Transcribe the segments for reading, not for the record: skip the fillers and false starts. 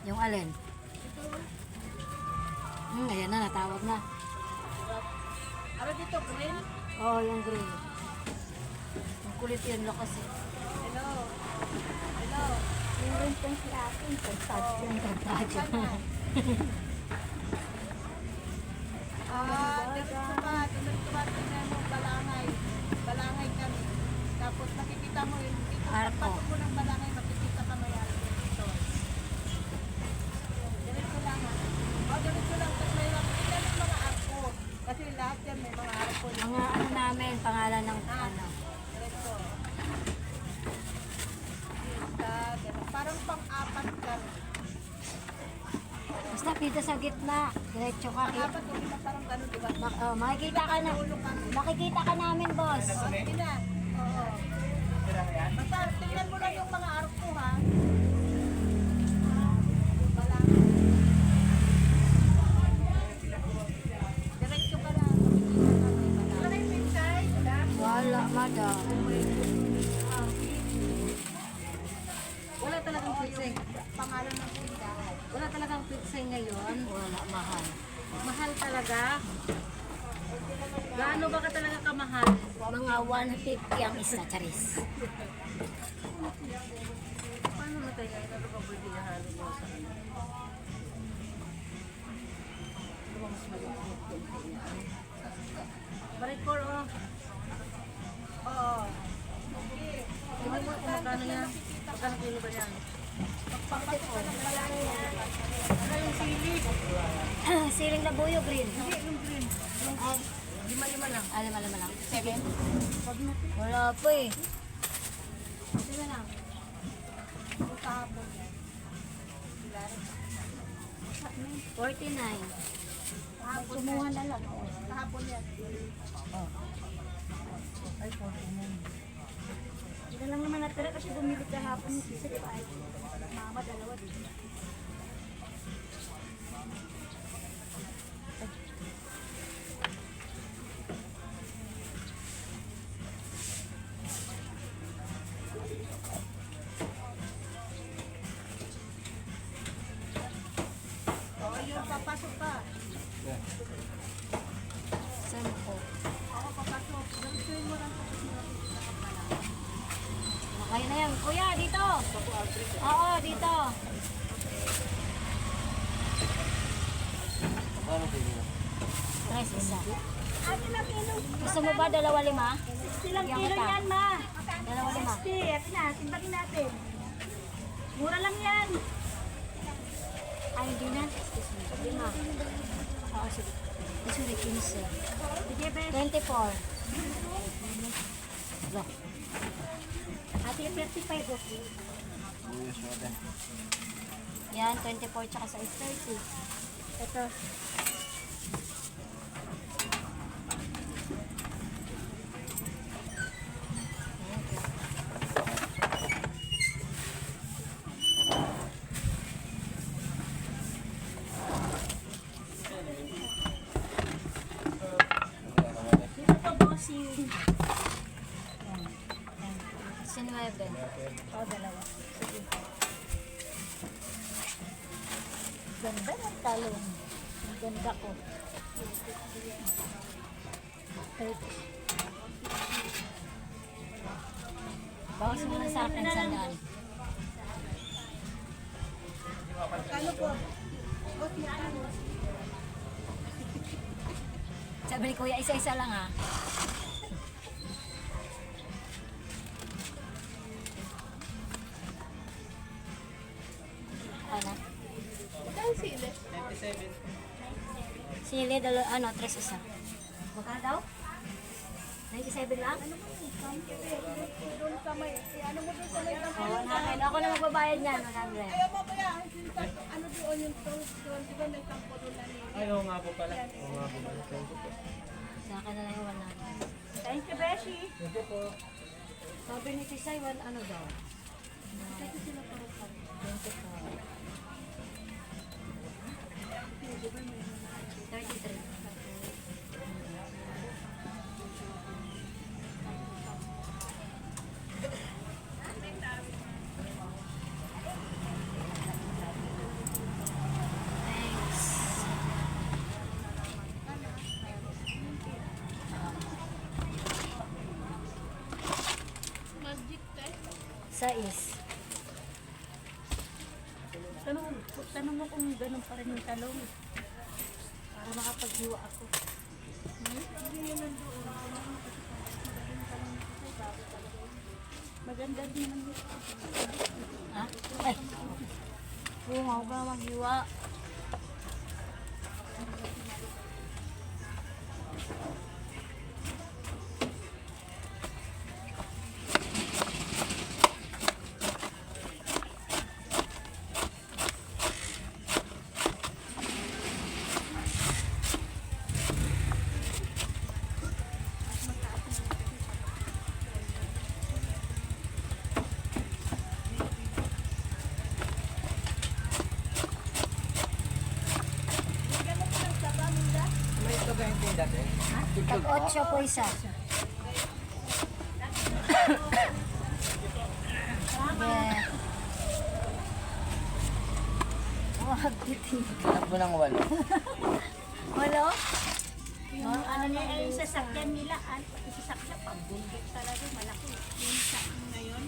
Yung alin? Ayan na, natawag na. Ano dito, green? Oo, yung green. Ang kulit yun, lakas eh. Hello. Hello. Yung green pang si akin, pagtadyo. Diretso ka, tingnan mo, balangay. Balangay kami. Tapos nakikita mo yung dito. Arko. Pagpasok mo ng balangay, makikita ka may arko dito. Diretso lang ha. Diretso lang. Tapos may makikita ng mga arko. Kasi lahat yan may mga arko. Mga ano namin, pangalan ng ano. Diretso. Parang pang-apat ka. Basta pita sa gitna, diretso ka. Pang-apat o lima, parang gano'n, diba? Makikita ka na. Makikita ka namin, boss. Sige na. Oo. Basta tingnan mo lang yung mga arko ha. Diretso ka na. Wala yung pinsay? Wala, madam. Wala talagang pinsay. Pangalan ng pinsay. Wala talagang pinsay ngayon. Wala, mahal. Mahal talaga. Gaano ba ka talaga kamahal? Mga 150 ang isa, charis. Paano mo tayo ngayon? Ano ka pwede na halo mo sa ano? Ano ba mas maliit? Balik ko, oh. Oo. Hindi mo kung magkano yan. Magkano kilo ba yan? Pagpapasok ka ng balay yan. Ano yung sili? Siling labuyo, green. Hindi, yung green. Ay, Lima-lima lang. lima lang. 7? Wala po eh. Sila lang. Yung kahapon. 49. Kahapon yan. na lang. Kahapon yan. Ay, 49. Ito lang naman natira kasi bumili kahapon yung sisa, di ba? Mama, dalawa dito. Oo, yung papasok ka. Sampo. Oo, papasok. Ganituin mo lang sa Kaya na yan. Kuya, dito. Oo, dito. Tres isa. Gusto mo ba 2.5? Silang Bigyan kilo kita. yan, ma. 2.5. 60. At na, timbagin natin. Mura lang yan. Ay, hindi na. Excuse me. 5. Oo, sige. Sorry, 15. Sige, bes. 24. Look. Ate, 35 o. Yan, 24 tsaka sa 30. Ito. Dito po, bossing. 19. O, dalawa. Sige. Ganda ng talong. Ang ganda ko. Bawas mo na sa akin sandal. Kano po? Sabi ni Kuya, isa-isa lang ha. Ano? Magkano sili? Sili, tres isa. Magkano daw? 97 lang? Doon sa may, ano mo doon sa may Oo, namin. Ako na magbabayad niyan, 100. Ayaw mo kaya, ano doon yung toast doon, di ba may kampo doon na nila? Ay, oo nga po pala. Oo nga po pala. Sa akin na lang yung 100. Thank you, Beshi. Ito po. Sabi ni Tisay, ano daw? 33. Thanks. Sais. Tanong mo kung ganun pa rin yung talong. Para makapaghiwa ako. Maganda din naman dito. Ha? Ay. Oo, ako ba maghiwa? May ito ganyan din dati. Tag 8 po isa. Yeah. Wag titig. Takbo ng walo. Walo? Yung ano niya, yung sasakyan nila, isasakyan pag bundok talaga, malaki. Yung sa ngayon,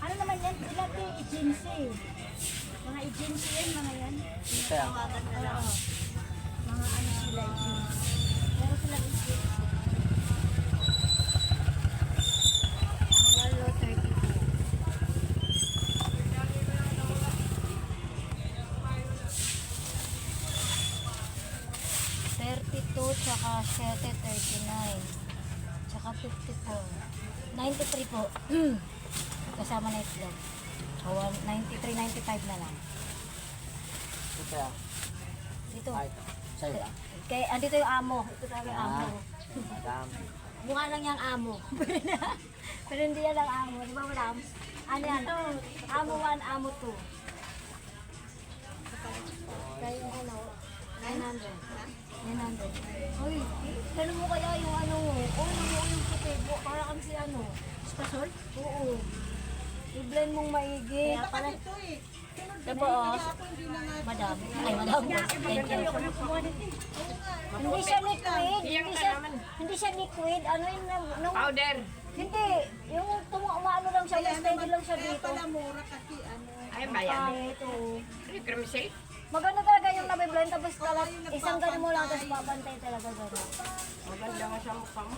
ano naman yan? Sila ito agency. Mga agency yan, mga yan. Kaya, Tawagan na lang. Mga ano sila agency. Meron silang agency. Walo 32. Tsaka 7, 39. Tsaka 54. 93 po. Kasama na itlog. O, 93, 95 na lang. ito. Dito. Ay, sa'yo ba? Kaya, andito yung amo. Ito talaga yung amo. Madam. Mukha lang yung amo. Pero hindi yan ang amo. Di ba, madam? Ano yan? Amo 1, amo 2. Kaya yung ano, 900. 900. Uy, ganun mo kaya yung ano mo. Oh, yung puti. Para kang si ano. Spasol? Oo. I-blend mong maigi. Kaya pala ito eh. Diba, oh? Madam. Ay, madam. Thank you. Hindi siya liquid. Hindi siya liquid. Ano yun? Nung, Powder. hindi. Yung umaano lang siya. Steady lang siya dito. Pala mura kasi ano. Ay, bayan. Ito. Cream silk. Maganda talaga yung nabiblend. Tapos isang ganun mo lang. Tapos babantay talaga gano'n. Maganda nga sa mukha mo.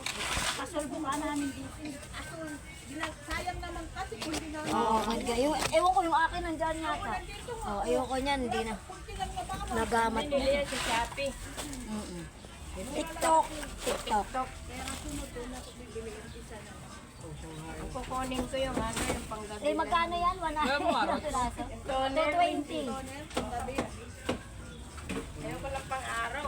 Pasolbo ka namin dito. Asol. Sayang naman kasi kung hindi na. Oo, yung, ewan ko yung akin nandyan yata. Oo, ayoko niyan. Hindi na. Nagamat mo. Bili yan sa Shopee. Mm-mm. TikTok. TikTok. Ang kukunin ko yung ano, yung panggabi. Eh, magkano yan? 100 piraso? 220. Ayaw ko lang pang araw.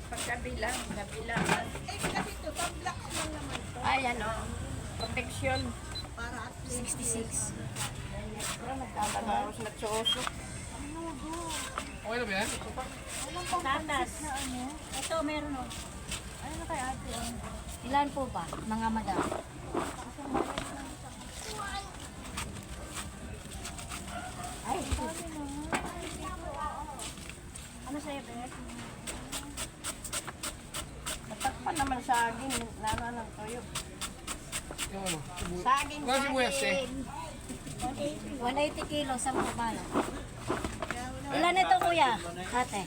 Paggabi lang. Gabi lang. Eh kasi ito, pang-black lang naman to. Ay, ano. Protection. Para at 66. Nagtatrabaho sa natsuoso. Okay na ba yan? tatas. Ito meron o. Ano na kaya ate? Ilan po ba, mga madam? Ay, Ano sa'yo, Beth? Tatak pa naman saging. Lalo ng toyo. Yung ano? Saging, Kaya sibuyas eh. 180 kilos sa mga bala. Ilan ito kuya? Ate?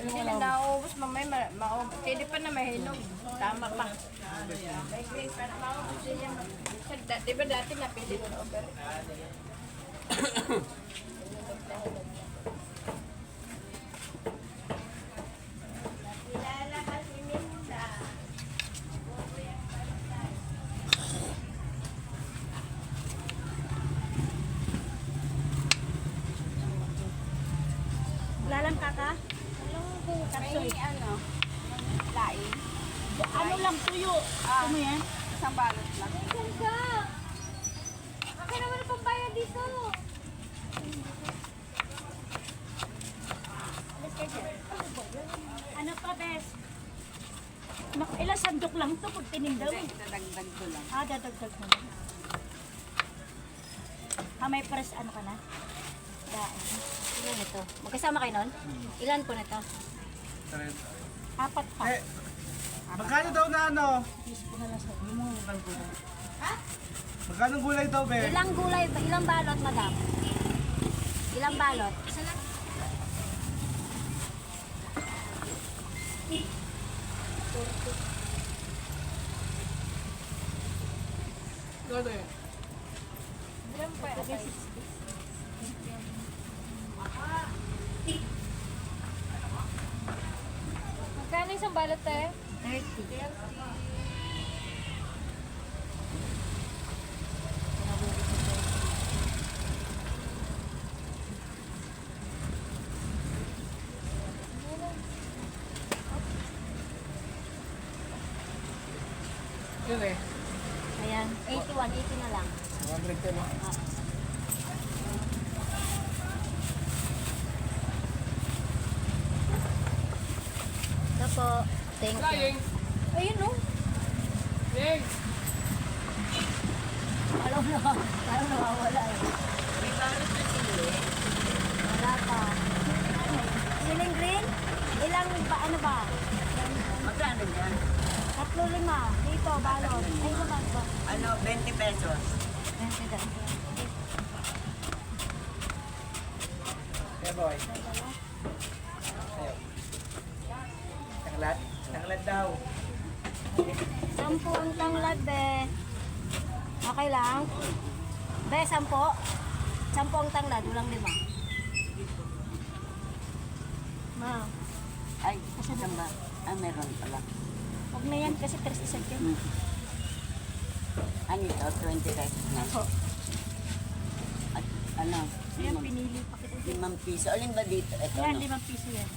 Hindi na nauubos. Mamaya maubos. Pwede pa na mahinog. Tama pa. May green pa na maubos siya. Di ba dati napili ko na over? Kilala ka si Minda. Lalangka ka? May ano, laing. Ano lang, tuyo. Ano yan? Isang balot lang. Ganda! Akin naman ang pambayad dito. Ano pa, Bes? Ilang sandok lang to pag tinindaw. Hindi, dadagdag ko lang. Dadagdag mo lang. May press ano ka na? Daan. Ilan ito? Magkasama kayo nun? Ilan po na ito? 4 pa. Eh, magkano daw na ano? Magkano gulay daw, be? Ilang gulay, ilang balot, madam? Ilang balot? Isa lang. Ano eh? Magkano isang balot tayo? 30. Yun eh. Ayan, 81, 80 na lang. 100 ka na. Ito po. Thank you. Flying! Ayun o. Yay! Alam na, parang nawawala eh. May balot na sili. Wala pa. Siling green? Ilang ba, ano ba? Magkano yan? 3-5. Dito, balot. Ay, naman ba? Ano, 20 pesos. Eh, boy. Tanglad? Tanglad daw. 10 ang tanglad, be. Okay lang? Be, 10. 10 ang tanglad, walang 5. Ma, Ay, kasi ba? Ah, meron pala. huwag na yan kasi 3 isang yun. Ano ito? 20 pesos na. Ako. At ano? Ayan, pinili pa kita. 5 piso. Alin ba dito? Ito, Ayan, no? 5 piso yan.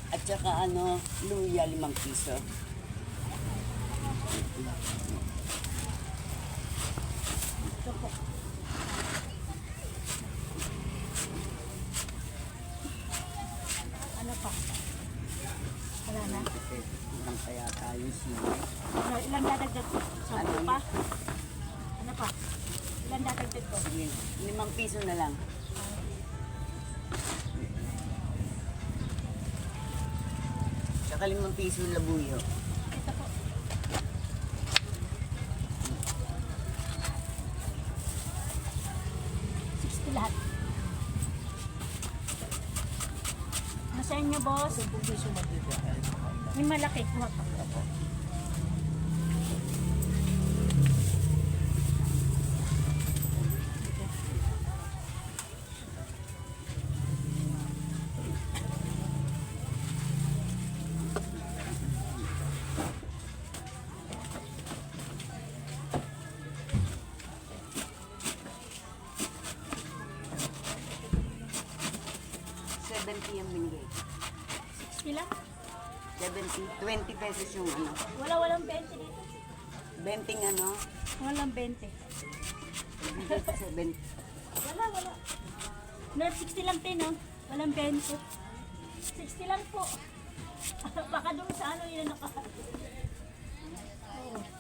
At saka ano, luya 5 piso. Ito po. Ano pa? Wala na. Ilang kaya tayo sili. Ilang dadagdag ko? 10 pa? Ano pa? Ilang dadagdag ko? Sige, 5 piso na lang. Saka 5 piso labuyo. Ito po. Lahat. Ano sa inyo, boss? 10 piso matitira. May malaki. Kuha pa. Yung binigay. 60 lang. 70, 20 pesos yung ano. Walang 20 dito. 20 ano, Walang 20. 70. Wala. No, 60 lang din, no? Walang 20. 60 lang po. Baka doon sa ano yun naka... Oo.